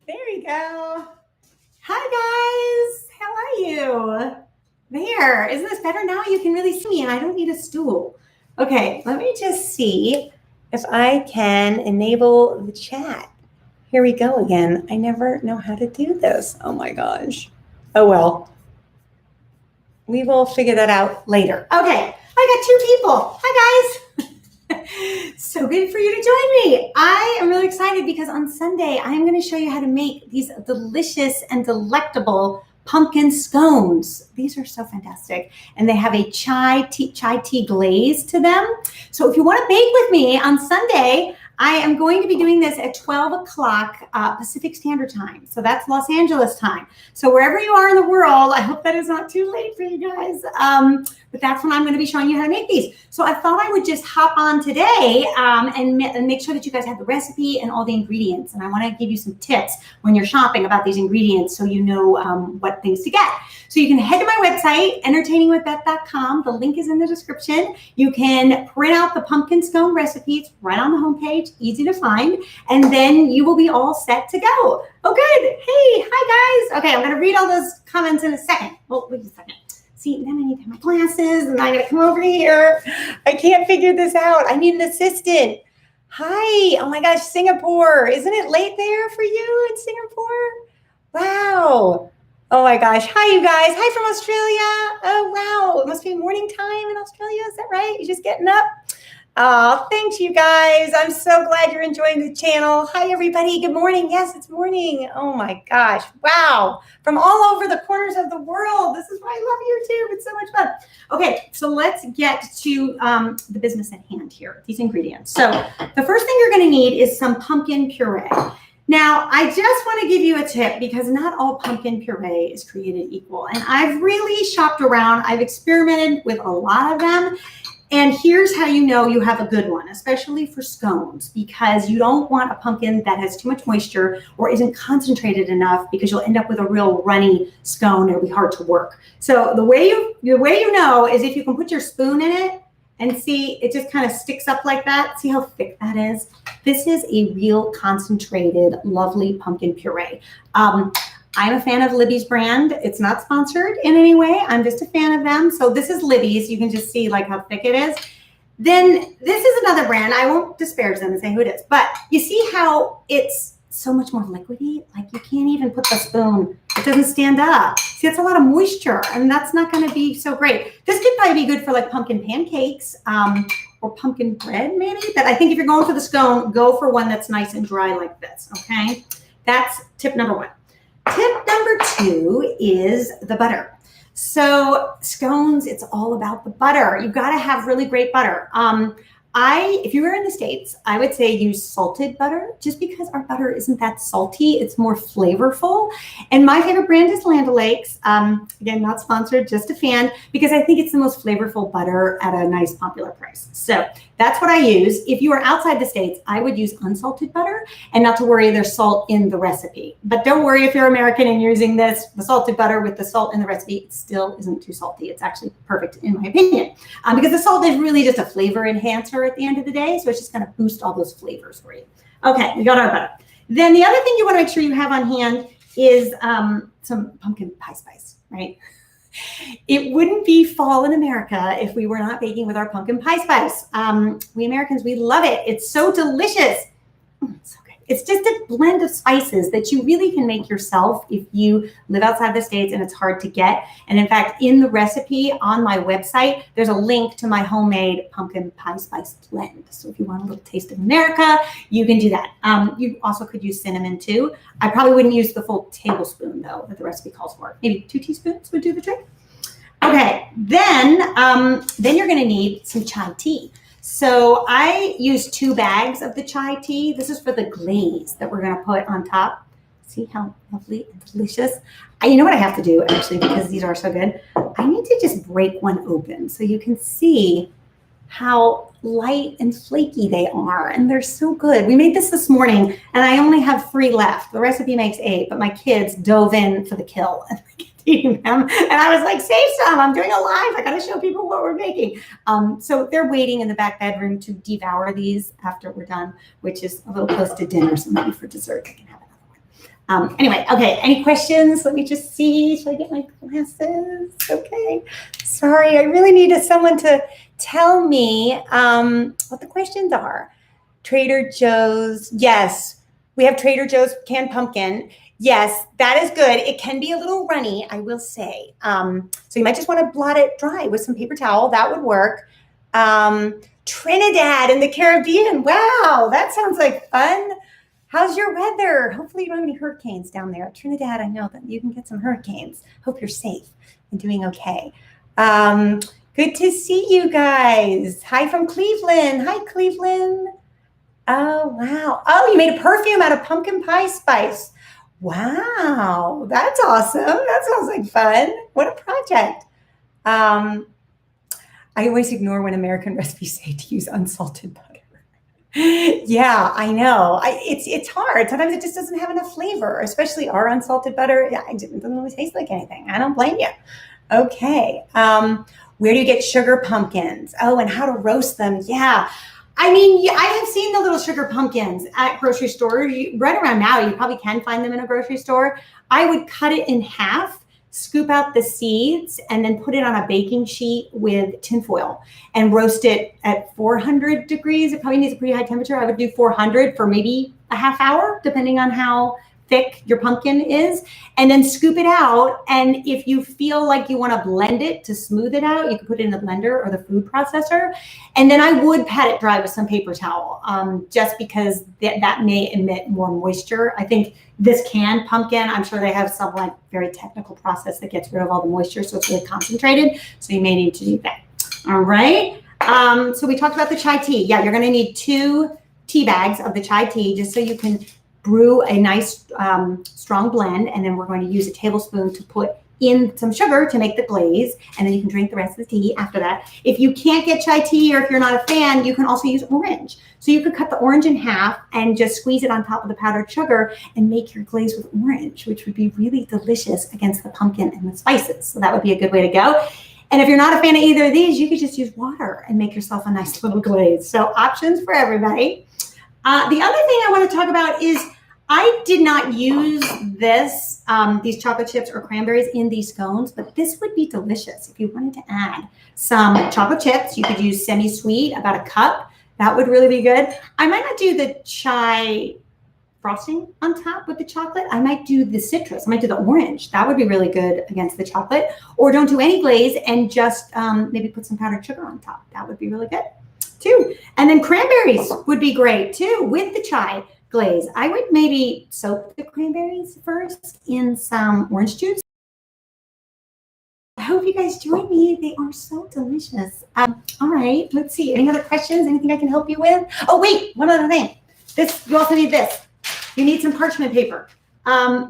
There we go. Hi guys, how are you? There, isn't this better now? You can really see me and I don't need a stool. Okay, let me just see if I can enable the chat. Here we go again. I never know how to do this. Oh my gosh. Oh well. We will figure that out later. Okay, I got 2 people. Hi guys. So good for you to join me. I am really excited because on Sunday, I'm going to show you how to make these delicious and delectable pumpkin scones. These are so fantastic. And they have a chai tea glaze to them. So if you want to bake with me on Sunday, I am going to be doing this at 12 o'clock Pacific Standard Time. So that's Los Angeles time. So wherever you are in the world, I hope that is not too late for you guys. But that's when I'm going to be showing you how to make these. So I thought I would just hop on today and make sure that you guys have the recipe and all the ingredients. And I want to give you some tips when you're shopping about these ingredients so you know what things to get. So you can head to my website, entertainingwithbeth.com. The link is in the description. You can print out the pumpkin scone recipes right on the homepage, easy to find, and then you will be all set to go. Oh, good. Hey, hi guys. Okay, I'm going to read all those comments in a second. Well, wait a second. See, then I need to have my glasses and I got to come over here. I can't figure this out. I need an assistant. Hi. Oh my gosh, Singapore. Isn't it late there for you in Singapore? Wow. Oh my gosh. Hi, you guys. Hi from Australia. Oh, wow. It must be morning time in Australia. Is that right? You're just getting up? Oh, thanks, you guys. I'm so glad you're enjoying the channel. Hi, everybody. Good morning. Yes, it's morning. Oh, my gosh. Wow. From all over the corners of the world. This is why I love YouTube. It's so much fun. Okay, so let's get to the business at hand here, these ingredients. So the first thing you're going to need is some pumpkin puree. Now, I just want to give you a tip because not all pumpkin puree is created equal. And I've really shopped around. I've experimented with a lot of them. And here's how you know you have a good one, especially for scones, because you don't want a pumpkin that has too much moisture or isn't concentrated enough because you'll end up with a real runny scone. It'll be hard to work. So the way you know is if you can put your spoon in it and see it just kind of sticks up like that. See how thick that is? This is a real concentrated, lovely pumpkin puree. I'm a fan of Libby's brand. It's not sponsored in any way. I'm just a fan of them. So this is Libby's. You can just see like how thick it is. Then this is another brand. I won't disparage them and say who it is, but you see how it's so much more liquidy? Like you can't even put the spoon. It doesn't stand up. See, it's a lot of moisture and that's not going to be so great. This could probably be good for like pumpkin pancakes or pumpkin bread maybe. But I think if you're going for the scone, go for one that's nice and dry like this, okay? That's tip number 1. Tip number 2 is the butter. So scones, it's all about the butter. You've got to have really great butter. If you were in the States, I would say use salted butter just because our butter isn't that salty. It's more flavorful. And my favorite brand is Land O'Lakes. Again, not sponsored, just a fan because I think it's the most flavorful butter at a nice popular price. So that's what I use. If you are outside the States, I would use unsalted butter and not to worry, there's salt in the recipe. But don't worry if you're American and you're using the salted butter with the salt in the recipe, it still isn't too salty. It's actually perfect in my opinion because the salt is really just a flavor enhancer at the end of the day. So it's just going to boost all those flavors for you. Okay, we got our butter. Then the other thing you want to make sure you have on hand is some pumpkin pie spice, right? It wouldn't be fall in America if we were not baking with our pumpkin pie spice. We Americans, we love it. It's so delicious. So good. It's just a blend of spices that you really can make yourself if you live outside the States and it's hard to get. And in fact, in the recipe on my website, there's a link to my homemade pumpkin pie spice blend. So if you want a little taste of America, you can do that. You also could use cinnamon too. I probably wouldn't use the full tablespoon though that the recipe calls for. Maybe 2 teaspoons would do the trick. Okay, then you're going to need some chai tea. So I use 2 bags of the chai tea. This is for the glaze that we're going to put on top. See how lovely and delicious. You know what I have to do actually because these are so good? I need to just break one open so you can see how light and flaky they are. And they're so good. We made this morning and I only have 3 left. The recipe makes 8, but my kids dove in for the kill. Eating them. And I was like, save some. I'm doing a live. I got to show people what we're making. So they're waiting in the back bedroom to devour these after we're done, which is a little close to dinner. So maybe for dessert, I can have another one. Anyway, okay, any questions? Let me just see. Should I get my glasses? Okay. Sorry, I really needed someone to tell me what the questions are. Trader Joe's. Yes, we have Trader Joe's canned pumpkin. Yes, that is good. It can be a little runny, I will say. So you might just want to blot it dry with some paper towel. That would work. Trinidad in the Caribbean. Wow, that sounds like fun. How's your weather? Hopefully you don't have any hurricanes down there. Trinidad, I know that you can get some hurricanes. Hope you're safe and doing okay. Good to see you guys. Hi from Cleveland. Hi, Cleveland. Oh, wow. Oh, you made a perfume out of pumpkin pie spice. Wow, that's awesome. That sounds like fun. What a project. I always ignore when American recipes say to use unsalted butter. Yeah, I know. It's hard. Sometimes it just doesn't have enough flavor, especially our unsalted butter. Yeah, it doesn't really taste like anything. I don't blame you. Okay. Where do you get sugar pumpkins? Oh, and how to roast them. Yeah. I mean, I have seen the little sugar pumpkins at grocery stores. Right around now, you probably can find them in a grocery store. I would cut it in half, scoop out the seeds, and then put it on a baking sheet with tinfoil and roast it at 400 degrees. It probably needs a pretty high temperature. I would do 400 for maybe a half hour, depending on how thick your pumpkin is, and then scoop it out. And if you feel like you want to blend it to smooth it out, you can put it in the blender or the food processor. And then I would pat it dry with some paper towel, just because that may emit more moisture. I think this canned pumpkin, I'm sure they have some like very technical process that gets rid of all the moisture, so it's really concentrated. So you may need to do that. All right. So we talked about the chai tea. Yeah, you're going to need 2 tea bags of the chai tea just so you can brew a nice strong blend, and then we're going to use a tablespoon to put in some sugar to make the glaze, and then you can drink the rest of the tea after that. If you can't get chai tea, or if you're not a fan, you can also use orange. So you could cut the orange in half and just squeeze it on top of the powdered sugar and make your glaze with orange, which would be really delicious against the pumpkin and the spices. So that would be a good way to go. And if you're not a fan of either of these, you could just use water and make yourself a nice little glaze. So options for everybody. The other thing I want to talk about is I did not use these chocolate chips or cranberries in these scones, but this would be delicious. If you wanted to add some chocolate chips, you could use semi-sweet, about a cup. That would really be good. I might not do the chai frosting on top with the chocolate. I might do the citrus. I might do the orange. That would be really good against the chocolate. Or don't do any glaze and just maybe put some powdered sugar on top. That would be really good too. And then cranberries would be great too with the chai glaze. I would maybe soak the cranberries first in some orange juice. I hope you guys join me. They are so delicious. All right, let's see. Any other questions? Anything I can help you with? Oh, wait, one other thing. You also need this. You need some parchment paper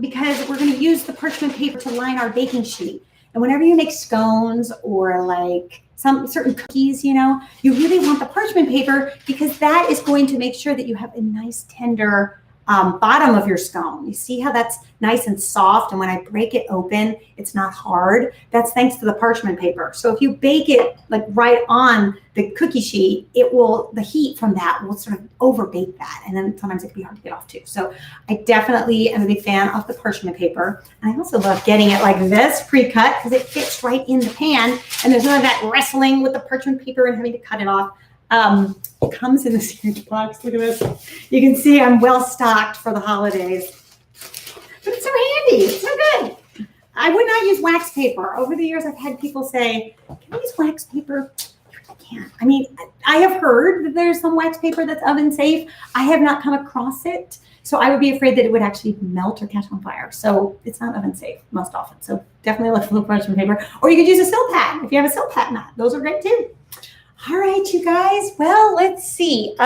because we're going to use the parchment paper to line our baking sheet. And whenever you make scones or like some certain cookies, you really want the parchment paper because that is going to make sure that you have a nice tender bottom of your scone. You see how that's nice and soft, and when I break it open, it's not hard. That's thanks to the parchment paper. So if you bake it like right on the cookie sheet, the heat from that will sort of over bake that, and then sometimes it can be hard to get off too. So I definitely am a big fan of the parchment paper. And I also love getting it like this pre-cut because it fits right in the pan, and there's none of that wrestling with the parchment paper and having to cut it off. It comes in this huge box. Look at this. You can see I'm well stocked for the holidays. But it's so handy. It's so good. I would not use wax paper. Over the years, I've had people say, can I use wax paper? I can't. I mean, I have heard that there's some wax paper that's oven safe. I have not come across it. So I would be afraid that it would actually melt or catch on fire. So it's not oven safe most often. So definitely look for the parchment paper. Or you could use a Silpat if you have a Silpat mat. Those are great too. All right, you guys. Well, let's see.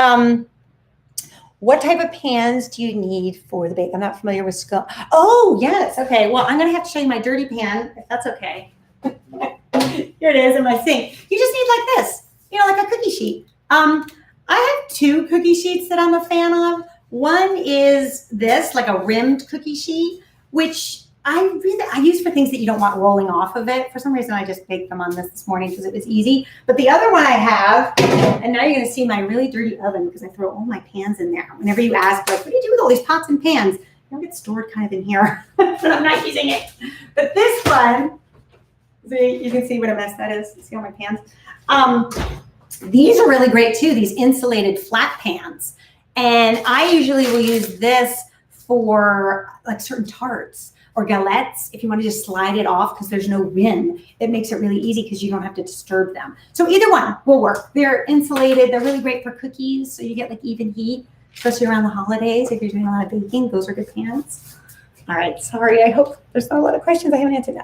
What type of pans do you need for the bake? I'm not familiar with scone. Oh, yes. Okay. Well, I'm going to have to show you my dirty pan, if that's okay. Here it is in my sink. You just need like this, like a cookie sheet. I have 2 cookie sheets that I'm a fan of. One is this, like a rimmed cookie sheet, which I use for things that you don't want rolling off of it. For some reason, I just baked them on this morning because it was easy. But the other one I have, and now you're going to see my really dirty oven because I throw all my pans in there. Whenever you ask, like, what do you do with all these pots and pans? think it's stored kind of in here, but I'm not using it. But this one, see, you can see what a mess that is. See all my pans? These are really great too, these insulated flat pans. And I usually will use this for like certain tarts or galettes. If you want to just slide it off because there's no rim, it makes it really easy because you don't have to disturb them. So either one will work. They're insulated. They're really great for cookies. So you get like even heat, especially around the holidays. If you're doing a lot of baking, those are good pans. All right, sorry. I hope there's not a lot of questions I haven't answered.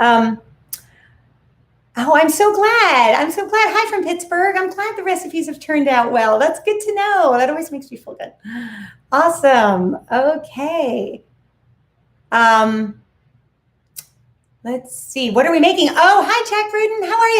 Oh, I'm so glad. I'm so glad. Hi from Pittsburgh. I'm glad the recipes have turned out well. That's good to know. That always makes me feel good. Awesome. Okay. Let's see. What are we making? Oh, hi, Jack Rudin. How are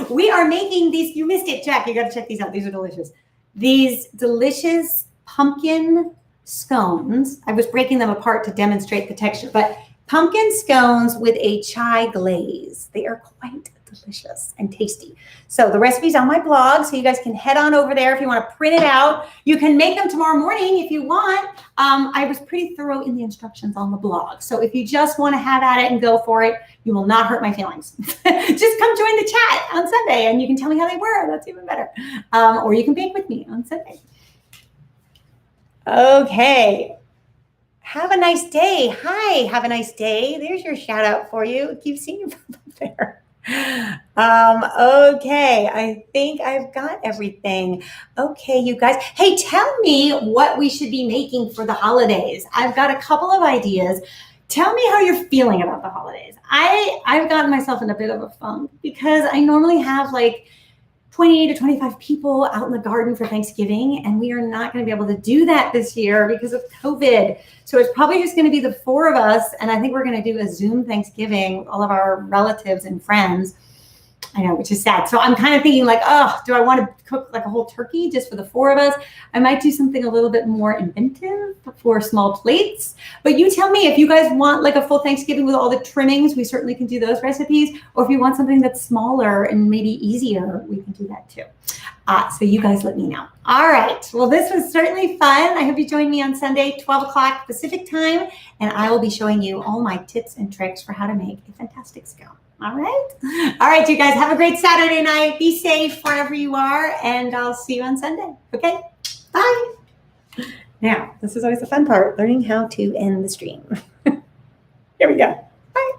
you? We are making these. You missed it, Jack. You got to check these out. These are delicious. These delicious pumpkin scones. I was breaking them apart to demonstrate the texture, but pumpkin scones with a chai glaze. They are quite delicious and tasty. So the recipe's on my blog, so you guys can head on over there if you want to print it out. You can make them tomorrow morning if you want. I was pretty thorough in the instructions on the blog. So if you just want to have at it and go for it, you will not hurt my feelings. Just come join the chat on Sunday and you can tell me how they were. That's even better. Or you can bake with me on Sunday. Okay. Have a nice day. Hi, have a nice day. There's your shout out for you. Keep seeing you from up there. Okay, I think I've got everything. Okay, you guys. Hey, tell me what we should be making for the holidays. I've got a couple of ideas. Tell me how you're feeling about the holidays. I've gotten myself in a bit of a funk because I normally have like 20 to 25 people out in the garden for Thanksgiving, and we are not going to be able to do that this year because of COVID. So it's probably just going to be the four of us, and I think we're going to do a Zoom Thanksgiving with all of our relatives and friends. I know, which is sad. So I'm kind of thinking like, oh, do I want to cook like a whole turkey just for the four of us? I might do something a little bit more inventive for small plates. But you tell me if you guys want like a full Thanksgiving with all the trimmings, we certainly can do those recipes. Or if you want something that's smaller and maybe easier, we can do that too. So you guys let me know. All right. Well, this was certainly fun. I hope you join me on Sunday, 12 o'clock Pacific time, and I will be showing you all my tips and tricks for how to make a fantastic scone. All right. All right, you guys have a great Saturday night. Be safe wherever you are, and I'll see you on Sunday. Okay. Bye. Now, this is always the fun part, learning how to end the stream. Here we go. Bye.